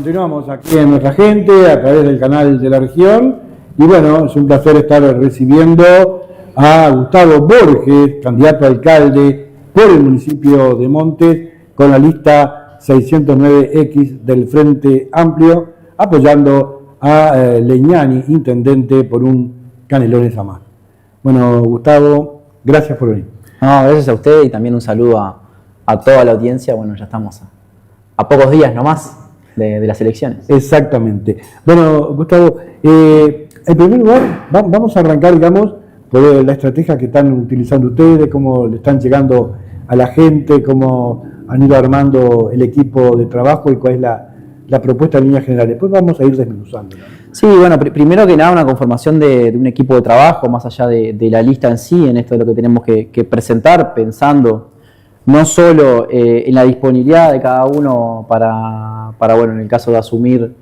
continuamos aquí en Nuestra Gente a través del canal de la región y bueno, es un placer estar recibiendo a Gustavo Borges, candidato a alcalde por el municipio de Montes con la lista 609X del Frente Amplio, apoyando a Leñani, intendente por un Canelones a más. Bueno, Gustavo, gracias por venir. No, gracias a usted y también un saludo a toda la audiencia. Bueno, ya estamos a pocos días nomás de las elecciones. Exactamente. Bueno, Gustavo, en primer lugar, vamos a arrancar, digamos, por la estrategia que están utilizando ustedes, cómo le están llegando a la gente, cómo han ido armando el equipo de trabajo y cuál es la propuesta en líneas generales. Después vamos a ir desmenuzándola. Sí, bueno, primero que nada una conformación de un equipo de trabajo, más allá de la lista en sí, en esto de lo que tenemos que presentar, pensando no solo en la disponibilidad de cada uno para bueno, en el caso de asumir,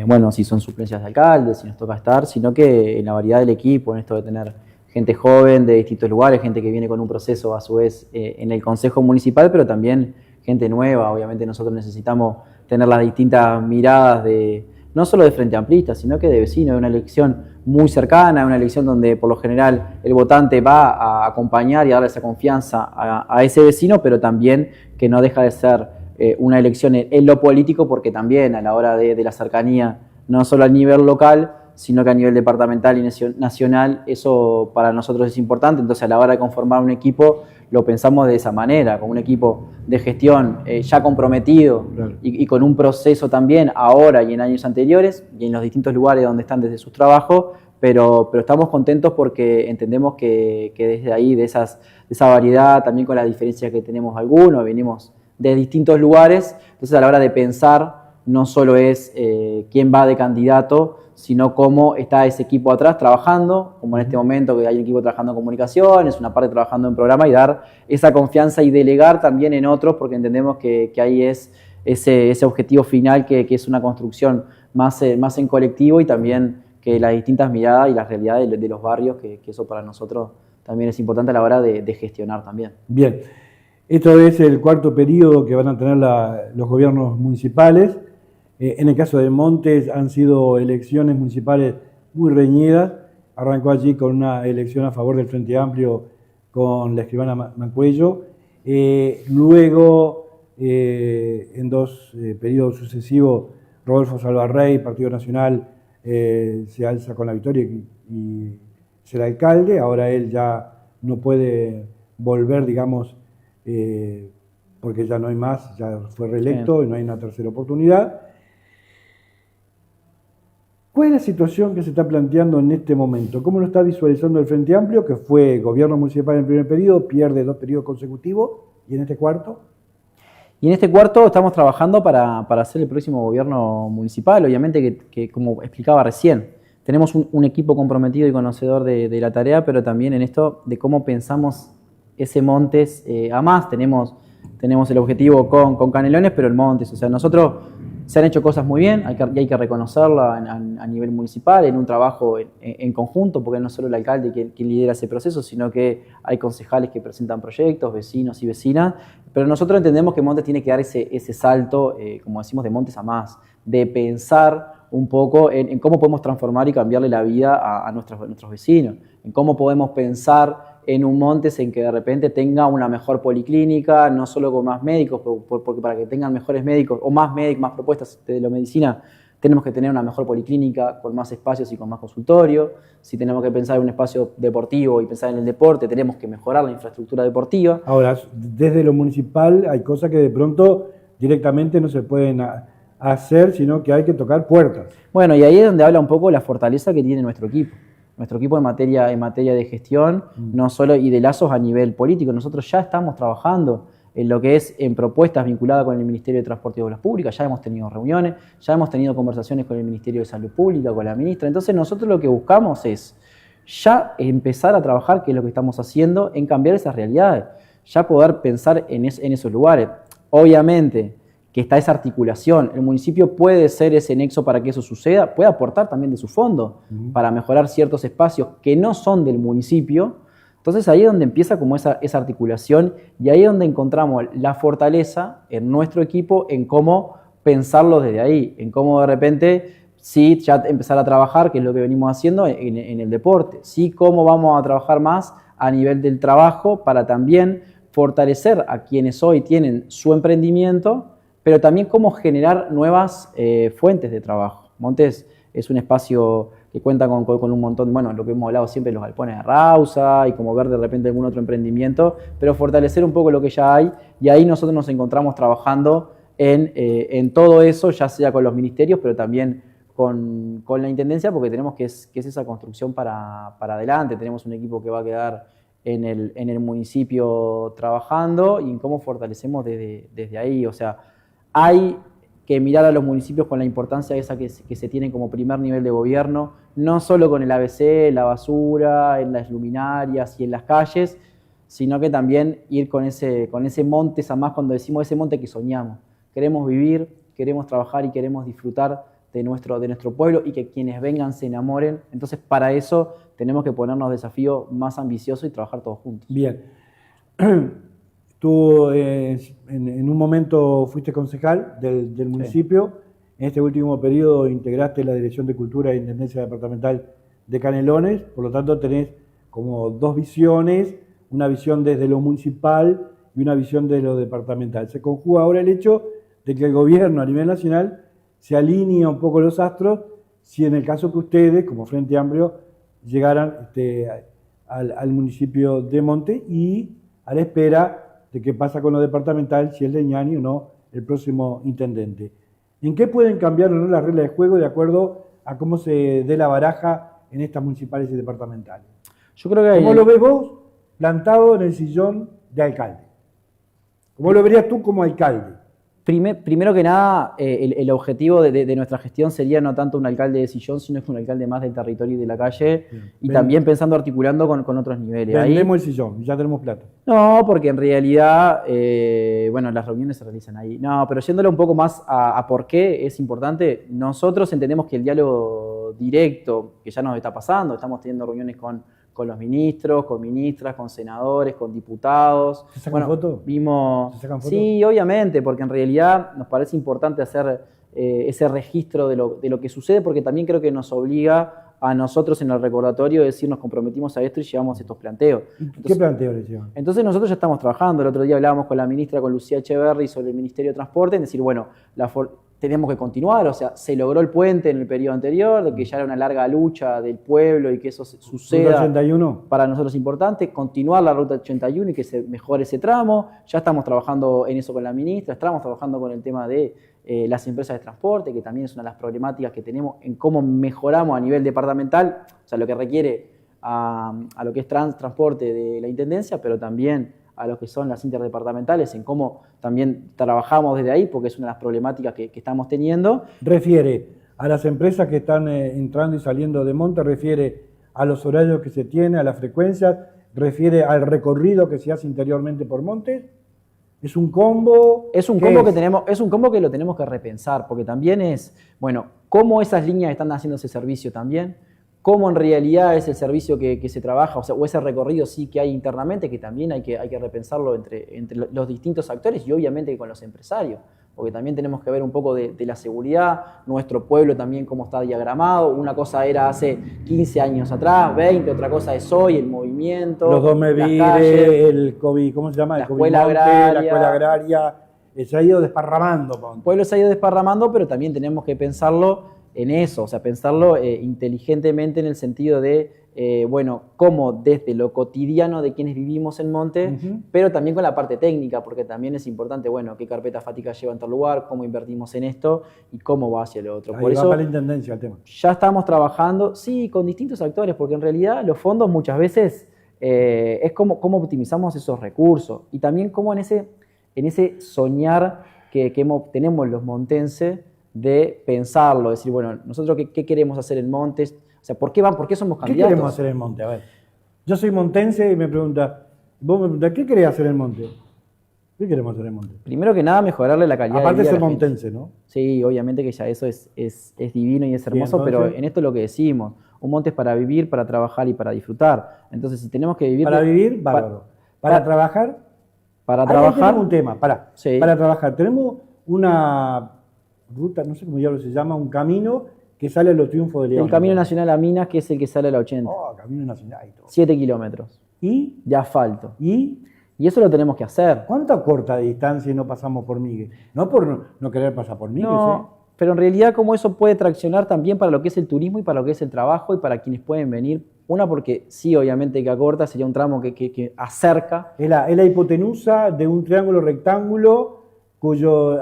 bueno, si son suplencias de alcalde, si nos toca estar, sino que en la variedad del equipo, en esto de tener gente joven de distintos lugares, gente que viene con un proceso a su vez en el Consejo Municipal, pero también gente nueva. Obviamente nosotros necesitamos tener las distintas miradas no solo de Frente Amplista, sino que de vecinos, de una elección muy cercana, una elección donde por lo general el votante va a acompañar y a darle esa confianza a ese vecino, pero también que no deja de ser una elección en lo político, porque también a la hora de la cercanía, no solo a nivel local, sino que a nivel departamental y nacional, eso para nosotros es importante. Entonces a la hora de conformar un equipo lo pensamos de esa manera, como un equipo de gestión ya comprometido, claro, y con un proceso también ahora y en años anteriores y en los distintos lugares donde están desde sus trabajos, pero estamos contentos porque entendemos que desde ahí, de esa variedad, también con las diferencias que tenemos algunos, venimos de distintos lugares, entonces a la hora de pensar no solo es quién va de candidato, sino cómo está ese equipo atrás trabajando, como en este momento que hay un equipo trabajando en comunicaciones, una parte trabajando en programa, y dar esa confianza y delegar también en otros, porque entendemos que ahí es ese objetivo final, que es una construcción más en colectivo, y también que las distintas miradas y las realidades de los barrios, que eso para nosotros también es importante a la hora de gestionar también. Bien, esto es el cuarto periodo que van a tener los gobiernos municipales. En el caso de Montes han sido elecciones municipales muy reñidas. Arrancó allí con una elección a favor del Frente Amplio con la escribana Mancuello. Luego, en dos periodos sucesivos, Rodolfo Salvarrey, Partido Nacional, se alza con la victoria y será alcalde. Ahora él ya no puede volver, digamos, porque ya no hay más, ya fue reelecto y no hay una tercera oportunidad. ¿Cuál es la situación que se está planteando en este momento? ¿Cómo lo está visualizando el Frente Amplio, que fue gobierno municipal en el primer periodo, pierde 2 periodos consecutivos, y en este cuarto? Y en este cuarto estamos trabajando para hacer el próximo gobierno municipal, obviamente que como explicaba recién, tenemos un equipo comprometido y conocedor de la tarea, pero también en esto de cómo pensamos ese Montes a más. Tenemos el objetivo con Canelones, pero el Montes, o sea, nosotros se han hecho cosas muy bien, y hay que reconocerla a nivel municipal, en un trabajo en conjunto, porque no es solo el alcalde quien lidera ese proceso, sino que hay concejales que presentan proyectos, vecinos y vecinas, pero nosotros entendemos que Montes tiene que dar ese salto, como decimos, de Montes a más, de pensar un poco en cómo podemos transformar y cambiarle la vida a nuestros vecinos, en cómo podemos pensar en un Montes en que de repente tenga una mejor policlínica, no solo con más médicos, porque para que tengan mejores médicos o más médicos, más propuestas de la medicina, tenemos que tener una mejor policlínica con más espacios y con más consultorio. Si tenemos que pensar en un espacio deportivo y pensar en el deporte, tenemos que mejorar la infraestructura deportiva. Ahora, desde lo municipal hay cosas que de pronto directamente no se pueden hacer, sino que hay que tocar puertas. Bueno, y ahí es donde habla un poco la fortaleza que tiene nuestro equipo. Nuestro equipo en materia de gestión, no solo y de lazos a nivel político. Nosotros ya estamos trabajando en lo que es en propuestas vinculadas con el Ministerio de Transporte y Obras Públicas, ya hemos tenido reuniones, ya hemos tenido conversaciones con el Ministerio de Salud Pública, con la ministra. Entonces nosotros lo que buscamos es ya empezar a trabajar, que es lo que estamos haciendo, en cambiar esas realidades, ya poder pensar en esos lugares. Obviamente que está esa articulación, el municipio puede ser ese nexo para que eso suceda, puede aportar también de su fondo para mejorar ciertos espacios que no son del municipio. Entonces ahí es donde empieza como esa articulación, y ahí es donde encontramos la fortaleza en nuestro equipo en cómo pensarlo desde ahí, en cómo de repente sí ya empezar a trabajar, que es lo que venimos haciendo en el deporte, sí cómo vamos a trabajar más a nivel del trabajo para también fortalecer a quienes hoy tienen su emprendimiento, pero también cómo generar nuevas fuentes de trabajo. Montes es un espacio que cuenta con un montón, bueno, lo que hemos hablado siempre, los galpones de Rausa y como ver de repente algún otro emprendimiento, pero fortalecer un poco lo que ya hay y ahí nosotros nos encontramos trabajando en todo eso, ya sea con los ministerios, pero también con la Intendencia, porque tenemos que es esa construcción para adelante, tenemos un equipo que va a quedar en el municipio trabajando y en cómo fortalecemos desde ahí, o sea, hay que mirar a los municipios con la importancia esa que se tiene como primer nivel de gobierno, no solo con el ABC, la basura, en las luminarias y en las calles, sino que también ir con ese monte, además cuando decimos ese monte que soñamos. Queremos vivir, queremos trabajar y queremos disfrutar de nuestro pueblo y que quienes vengan se enamoren. Entonces, para eso tenemos que ponernos desafíos más ambiciosos y trabajar todos juntos. Bien. Tú en un momento fuiste concejal del municipio, sí. En este último periodo integraste la Dirección de Cultura e Intendencia Departamental de Canelones, por lo tanto tenés como dos visiones, una visión desde lo municipal y una visión de lo departamental. Se conjuga ahora el hecho de que el gobierno a nivel nacional se alinea un poco los astros si en el caso que ustedes, como Frente Amplio, llegaran al municipio de Monte y a la espera de qué pasa con lo departamental, si es Leñani o no el próximo intendente. ¿En qué pueden cambiar o no las reglas de juego de acuerdo a cómo se dé la baraja en estas municipales y departamentales? Yo creo que ¿Cómo lo ves vos plantado en el sillón de alcalde? ¿Cómo lo verías tú como alcalde? Primero que nada, el objetivo de nuestra gestión sería no tanto un alcalde de sillón, sino un alcalde más del territorio y de la calle, y también pensando, articulando con otros niveles. Vendemos el sillón, ya tenemos plata. No, porque en realidad, bueno, las reuniones se realizan ahí. No, pero yéndole un poco más a por qué es importante, nosotros entendemos que el diálogo directo, que ya nos está pasando, estamos teniendo reuniones con los ministros, con ministras, con senadores, con diputados. ¿Se sacan fotos? Vimos... ¿Se sacan fotos? Sí, obviamente, porque en realidad nos parece importante hacer ese registro de lo que sucede, porque también creo que nos obliga a nosotros en el recordatorio de decir nos comprometimos a esto y llevamos estos planteos. Entonces, ¿qué planteo le llevan? Entonces nosotros ya estamos trabajando. El otro día hablábamos con la ministra, con Lucía Echeverri, sobre el Ministerio de Transporte, en decir, bueno, tenemos que continuar, o sea, se logró el puente en el periodo anterior, de que ya era una larga lucha del pueblo y que eso suceda. ¿Ruta 81? Para nosotros es importante, continuar la Ruta 81 y que se mejore ese tramo. Ya estamos trabajando en eso con la ministra, estamos trabajando con el tema de las empresas de transporte, que también es una de las problemáticas que tenemos en cómo mejoramos a nivel departamental, o sea, lo que requiere a lo que es transporte de la Intendencia, pero también a lo que son las interdepartamentales, en cómo también trabajamos desde ahí, porque es una de las problemáticas que estamos teniendo. ¿Refiere a las empresas que están entrando y saliendo de Monte? ¿Refiere a los horarios que se tiene, a las frecuencias? ¿Refiere al recorrido que se hace interiormente por Monte? ¿Es un combo? Es un combo es un combo que lo tenemos que repensar, porque también es, bueno, cómo esas líneas están haciendo ese servicio también, cómo en realidad es el servicio que se trabaja, o ese recorrido sí que hay internamente, que también hay que repensarlo entre los distintos actores y obviamente con los empresarios, porque también tenemos que ver un poco de la seguridad, nuestro pueblo también cómo está diagramado. Una cosa era hace 15 años atrás, 20, otra cosa es hoy, el movimiento, los Domevire, el COVID, ¿cómo se llama? La escuela agraria. La escuela agraria, se ha ido desparramando. El pueblo se ha ido desparramando, pero también tenemos que pensarlo en eso, o sea, pensarlo inteligentemente en el sentido de, bueno, cómo desde lo cotidiano de quienes vivimos en Monte, pero también con la parte técnica, porque también es importante, bueno, qué carpeta fática lleva en tal lugar, cómo invertimos en esto y cómo va hacia el otro. Por eso va para la Intendencia el tema. Ya estamos trabajando, sí, con distintos actores, porque en realidad los fondos muchas veces es cómo optimizamos esos recursos y también cómo en ese soñar que tenemos los montenses, de pensarlo, decir, bueno, nosotros qué queremos hacer en Montes, o sea, ¿por qué somos candidatos? ¿Qué queremos hacer en Monte? A ver, yo soy montense y vos me preguntás, ¿qué querés hacer en Monte? ¿Qué queremos hacer en Monte? Primero que nada, mejorarle la calidad aparte de vida. Aparte de ser montense, ¿no? Sí, obviamente que ya eso es divino y es hermoso, bien, pero en esto es lo que decimos, un monte es para vivir, para trabajar y para disfrutar. Entonces, si tenemos que vivir... Para vivir, bárbaro. Para trabajar... Para trabajar... tenemos un tema, para trabajar. Tenemos una ruta, no sé cómo diablos se llama, un camino que sale a los Triunfos de León. El Camino Nacional a Minas, que es el que sale a la 80. Oh, Camino Nacional y todo. 7 kilómetros ¿Y? de asfalto. ¿Y? Y eso lo tenemos que hacer. ¿Cuánta corta de distancia no pasamos por Miguel? No por no querer pasar por Miguel, No, pero en realidad como eso puede traccionar también para lo que es el turismo y para lo que es el trabajo y para quienes pueden venir. Una porque sí, obviamente que acorta, sería un tramo que acerca. Es la hipotenusa de un triángulo rectángulo cuyo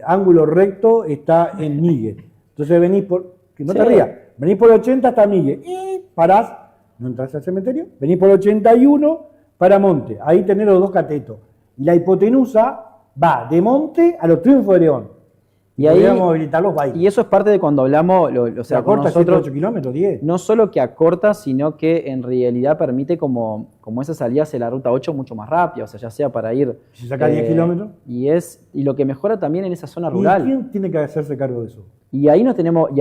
ángulo recto está en Miguel. Entonces venís por, que no Sí. te rías, venís por 80 hasta Miguel y parás, no entras al cementerio, venís por 81 para Monte, ahí tenés los dos catetos. Y la hipotenusa va de Monte a los Triunfos de León. Y ahí, podríamos habilitar los bikes. y eso es parte de cuando hablamos, o sea, con corta nosotros, 8 kilómetros, 10. no solo que acorta, sino que en realidad permite como esa salida hacia la ruta 8 mucho más rápida, o sea, ya sea para ir... Si saca 10 kilómetros. Y lo que mejora también en esa zona ¿Y rural. quién tiene que hacerse cargo de eso? Y ahí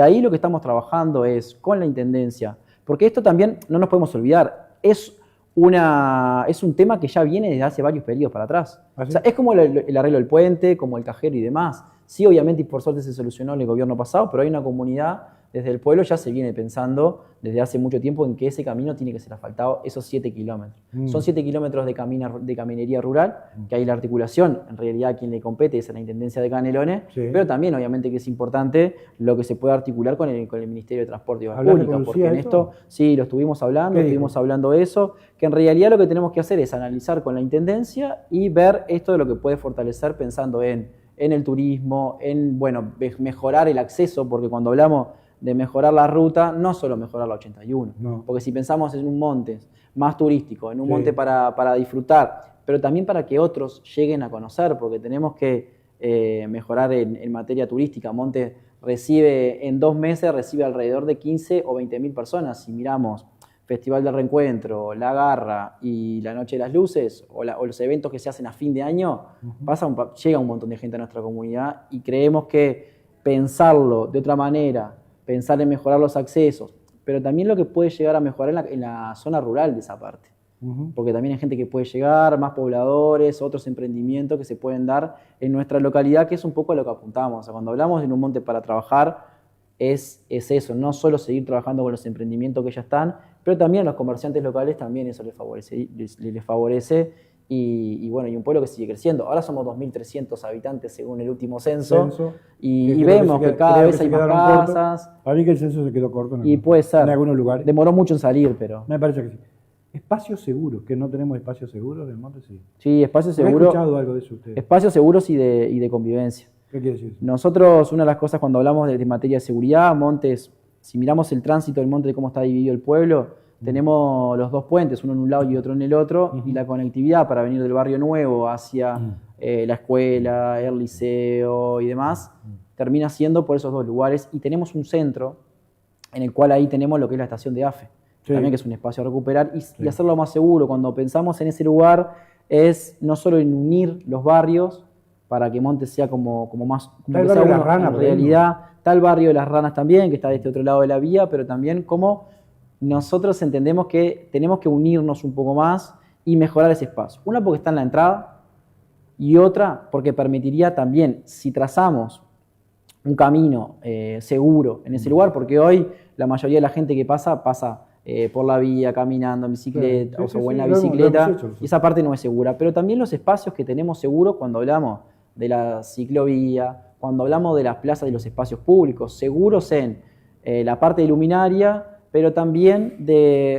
ahí lo que estamos trabajando es con la Intendencia, porque esto también no nos podemos olvidar, es un tema que ya viene desde hace varios periodos para atrás. ¿Ah, sí? O sea, es como el arreglo del puente, como el cajero y demás. Sí, obviamente, y por suerte se solucionó en el gobierno pasado, pero hay una comunidad, desde el pueblo ya se viene pensando desde hace mucho tiempo en que ese camino tiene que ser asfaltado, esos 7 kilómetros. Son 7 kilómetros de caminería rural, que hay la articulación, en realidad a quien le compete es a la Intendencia de Canelones, Sí. pero también obviamente que es importante lo que se puede articular con el Ministerio de Transporte y Obras ¿Hablaste Públicas, con porque Lucía en eso? esto sí lo estuvimos hablando, ¿Qué dijo? estuvimos hablando de eso, que en realidad lo que tenemos que hacer es analizar con la Intendencia y ver esto de lo que puede fortalecer pensando en el turismo, en mejorar el acceso, porque cuando hablamos de mejorar la ruta, no solo mejorar la 81, No. porque si pensamos en un monte más turístico, en un Sí. monte para disfrutar, pero también para que otros lleguen a conocer, porque tenemos que mejorar en materia turística. Montes en 2 meses recibe alrededor de 15 o 20 mil personas. Si miramos Festival del Reencuentro, La Garra y la Noche de las Luces, o los eventos que se hacen a fin de año, llega un montón de gente a nuestra comunidad y creemos que pensarlo de otra manera, pensar en mejorar los accesos, pero también lo que puede llegar a mejorar en la zona rural de esa parte. Porque también hay gente que puede llegar, más pobladores, otros emprendimientos que se pueden dar en nuestra localidad, que es un poco a lo que apuntamos. O sea, cuando hablamos en un monte para trabajar, es eso, no solo seguir trabajando con los emprendimientos que ya están, pero también a los comerciantes locales también eso les favorece y un pueblo que sigue creciendo. Ahora somos 2.300 habitantes según el último censo y vemos que cada vez hay más casas. Para mí que el censo se quedó corto Y puede ser. en algunos lugares. Demoró mucho en salir, pero... Me parece que sí. Espacios seguros, que no tenemos espacios seguros en el monte, sí. Sí, espacios ¿He seguros. escuchado algo de eso ustedes? Espacios seguros y de convivencia. ¿Qué quiere decir eso? Nosotros, una de las cosas cuando hablamos de materia de seguridad, montes, si miramos el tránsito del monte, de cómo está dividido el pueblo, tenemos los 2 puentes, uno en un lado y otro en el otro, y la conectividad para venir del barrio nuevo hacia la escuela, el liceo y demás, termina siendo por esos 2 lugares. Y tenemos un centro en el cual ahí tenemos lo que es la estación de AFE, también que es un espacio a recuperar y hacerlo más seguro. Cuando pensamos en ese lugar es no solo en unir los barrios, para que Montes sea como más... Está el barrio de las Ranas, en realidad, está el barrio de las Ranas también, que está de este otro lado de la vía, pero también como nosotros entendemos que tenemos que unirnos un poco más y mejorar ese espacio. Una porque está en la entrada y otra porque permitiría también, si trazamos un camino seguro en ese lugar, porque hoy la mayoría de la gente que pasa por la vía, caminando en bicicleta, o en la bicicleta, y esa parte no es segura. Pero también los espacios que tenemos seguros cuando hablamos de la ciclovía, cuando hablamos de las plazas y los espacios públicos, seguros en la parte de luminaria, pero también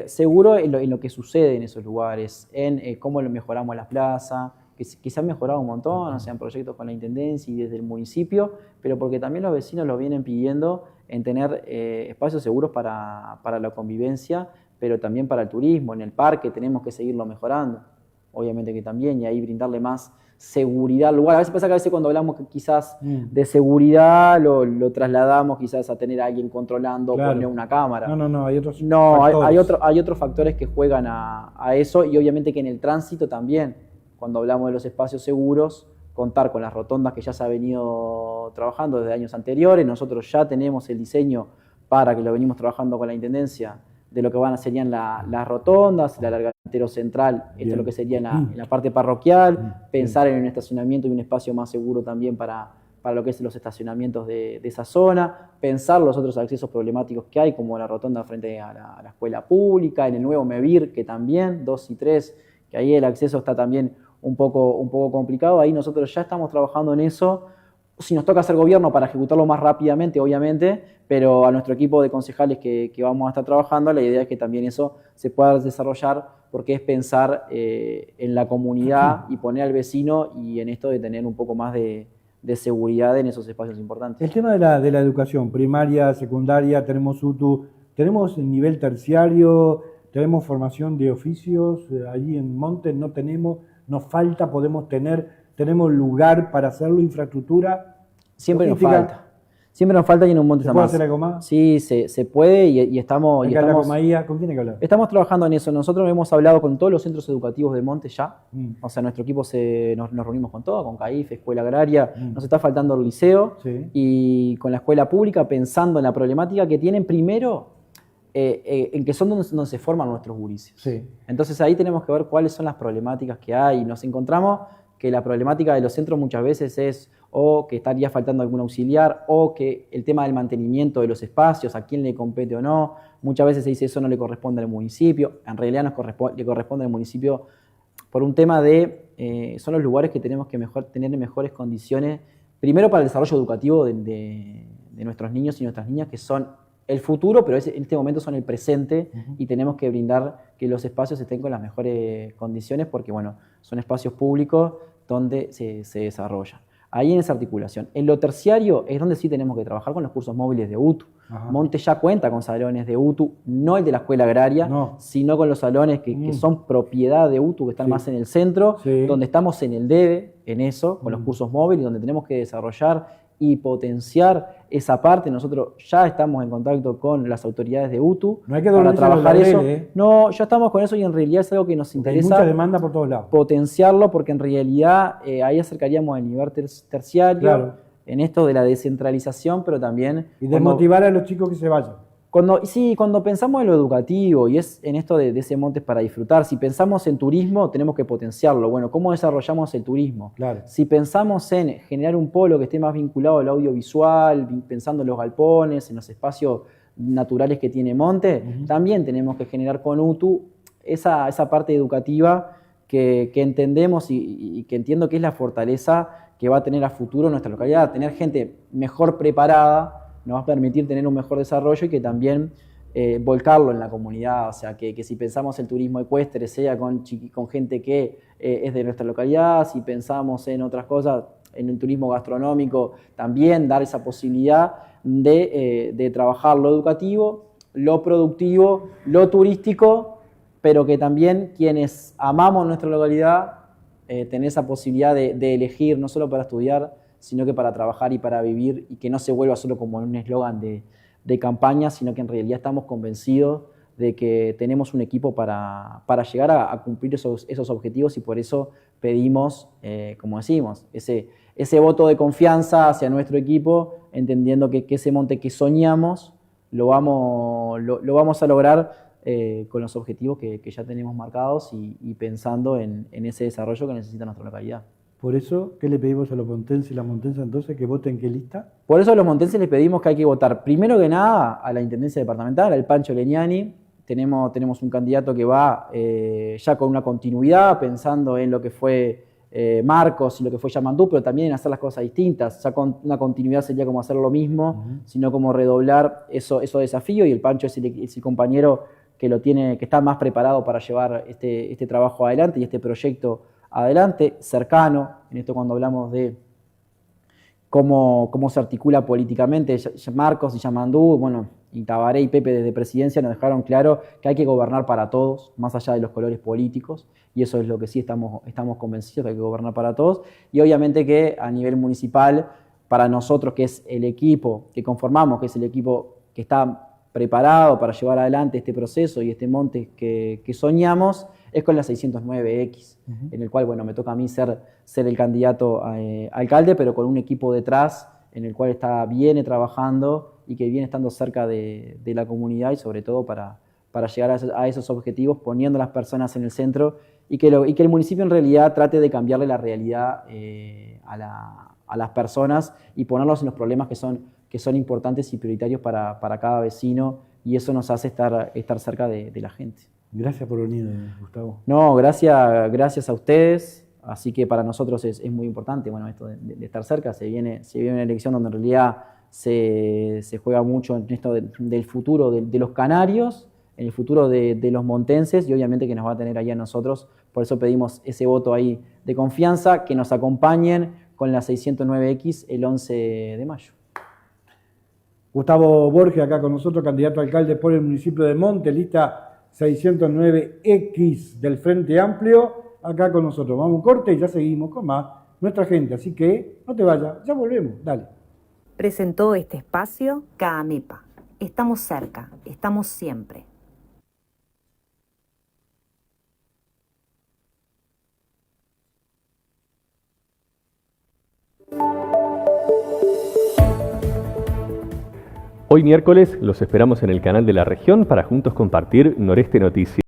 seguro en lo que sucede en esos lugares, en cómo mejoramos las plazas, que se han mejorado un montón, o sea, en proyectos con la Intendencia y desde el municipio, pero porque también los vecinos lo vienen pidiendo en tener espacios seguros para la convivencia, pero también para el turismo. En el parque tenemos que seguirlo mejorando, obviamente que también, y ahí brindarle más seguridad al lugar. A veces pasa que cuando hablamos quizás de seguridad lo trasladamos quizás a tener a alguien controlando, poner una cámara. No, hay otros factores. Hay otros factores que juegan a eso, y obviamente que en el tránsito también, cuando hablamos de los espacios seguros, contar con las rotondas que ya se ha venido trabajando desde años anteriores. Nosotros ya tenemos el diseño para que lo venimos trabajando con la Intendencia de lo que serían las rotondas, el alargamiento central, esto es lo que sería en la parte parroquial, pensar en un estacionamiento y un espacio más seguro también para para lo que es los estacionamientos de esa zona, pensar los otros accesos problemáticos que hay, como la rotonda frente a la escuela pública, en el nuevo MEVIR, que también, 2 y 3, que ahí el acceso está también un poco complicado. Ahí nosotros ya estamos trabajando en eso. Si nos toca hacer gobierno para ejecutarlo más rápidamente, obviamente, pero a nuestro equipo de concejales que vamos a estar trabajando, la idea es que también eso se pueda desarrollar, porque es pensar en la comunidad y poner al vecino y en esto de tener un poco más de seguridad en esos espacios importantes. El tema de la educación, primaria, secundaria, tenemos UTU, tenemos el nivel terciario, tenemos formación de oficios, allí en Montes no tenemos, nos falta, tenemos lugar para hacerlo, infraestructura. Siempre logística. Nos falta. Siempre nos falta y en un Montes ¿Se puede hacer algo más? Sí, se puede y estamos... Hay que hablar con Maía. ¿Con quién hay que hablar? Estamos trabajando en eso. Nosotros hemos hablado con todos los centros educativos de Montes ya. O sea, nuestro equipo nos reunimos con todo, con CAIF, Escuela Agraria. Nos está faltando el liceo. Sí. Y con la escuela pública, pensando en la problemática que tienen primero, en que son donde se forman nuestros gurises. Sí. Entonces ahí tenemos que ver cuáles son las problemáticas que hay. Y nos encontramos que la problemática de los centros muchas veces es o que estaría faltando algún auxiliar, o que el tema del mantenimiento de los espacios, a quién le compete o no. Muchas veces se dice eso no le corresponde al municipio, en realidad le corresponde al municipio por un tema de, son los lugares que tenemos que tener mejores condiciones, primero para el desarrollo educativo de nuestros niños y nuestras niñas, que son el futuro, pero en este momento son el presente, y tenemos que brindar que los espacios estén con las mejores condiciones, porque bueno, son espacios públicos donde se desarrollan. Ahí en esa articulación. En lo terciario es donde sí tenemos que trabajar con los cursos móviles de UTU. Montes ya cuenta con salones de UTU, no el de la escuela agraria, sino con los salones que son propiedad de UTU, que están más en el centro, donde estamos en el debe, en eso, con los cursos móviles, donde tenemos que desarrollar y potenciar esa parte. Nosotros ya estamos en contacto con las autoridades de UTU para trabajar eso. No, ya estamos con eso y en realidad es algo que nos interesa. Hay mucha demanda por todos lados. Potenciarlo, porque en realidad ahí acercaríamos el nivel terciario, claro, en esto de la descentralización, pero también... Y desmotivar a los chicos que se vayan. Cuando pensamos en lo educativo y es en esto de ese Montes para disfrutar, si pensamos en turismo tenemos que potenciarlo. Bueno, ¿cómo desarrollamos el turismo? Claro. Si pensamos en generar un polo que esté más vinculado al audiovisual, pensando en los galpones, en los espacios naturales que tiene Montes, también tenemos que generar con UTU esa parte educativa que entendemos y que entiendo que es la fortaleza que va a tener a futuro nuestra localidad. Tener gente mejor preparada nos va a permitir tener un mejor desarrollo y que también volcarlo en la comunidad. O sea, que si pensamos el turismo ecuestre, sea con gente que es de nuestra localidad, si pensamos en otras cosas, en el turismo gastronómico, también dar esa posibilidad de trabajar lo educativo, lo productivo, lo turístico, pero que también quienes amamos nuestra localidad tener esa posibilidad de elegir, no solo para estudiar, sino que para trabajar y para vivir, y que no se vuelva solo como un eslogan de campaña, sino que en realidad estamos convencidos de que tenemos un equipo para llegar a cumplir esos objetivos, y por eso pedimos, como decimos, ese voto de confianza hacia nuestro equipo, entendiendo que ese Monte que soñamos lo vamos a lograr con los objetivos que ya tenemos marcados y pensando en ese desarrollo que necesita nuestra localidad. Por eso, ¿qué le pedimos a los montenses y las montenses entonces? ¿Que voten qué lista? Por eso a los montenses les pedimos que hay que votar, primero que nada, a la Intendencia Departamental, al Pancho Legnani. Tenemos un candidato que va ya con una continuidad, pensando en lo que fue Marcos y lo que fue Yamandú, pero también en hacer las cosas distintas. Ya con una continuidad sería como hacer lo mismo, sino como redoblar esos desafíos, y el Pancho es el compañero que está más preparado para llevar este trabajo adelante y este proyecto adelante, cercano, en esto cuando hablamos de cómo se articula políticamente. Marcos y Yamandú, bueno, y Tabaré y Pepe desde Presidencia nos dejaron claro que hay que gobernar para todos, más allá de los colores políticos, y eso es lo que sí estamos convencidos, que hay que gobernar para todos, y obviamente que a nivel municipal, para nosotros, que es el equipo que conformamos, que es el equipo que está preparado para llevar adelante este proceso y este Monte que soñamos, es con la 609X, en el cual, bueno, me toca a mí ser el candidato a alcalde, pero con un equipo detrás en el cual viene trabajando y que viene estando cerca de la comunidad, y sobre todo para llegar a esos objetivos, poniendo a las personas en el centro, y que el municipio en realidad trate de cambiarle la realidad a las personas y ponerlos en los problemas que son importantes y prioritarios para cada vecino, y eso nos hace estar cerca de la gente. Gracias por venir, Gustavo. No, gracias a ustedes. Así que para nosotros es muy importante, bueno, esto de estar cerca. Se viene una elección donde en realidad se juega mucho en esto del futuro de los canarios, en el futuro de los montenses, y obviamente que nos va a tener ahí a nosotros. Por eso pedimos ese voto ahí de confianza, que nos acompañen con la 609X el 11 de mayo. Gustavo Borges, acá con nosotros, candidato a alcalde por el municipio de Montes, lista 609X del Frente Amplio, acá con nosotros. Vamos a un corte y ya seguimos con más nuestra gente, así que no te vayas, ya volvemos, dale. Presentó este espacio CAAMEPA. Estamos cerca, estamos siempre. Hoy miércoles los esperamos en el canal de la región para juntos compartir Noreste Noticias.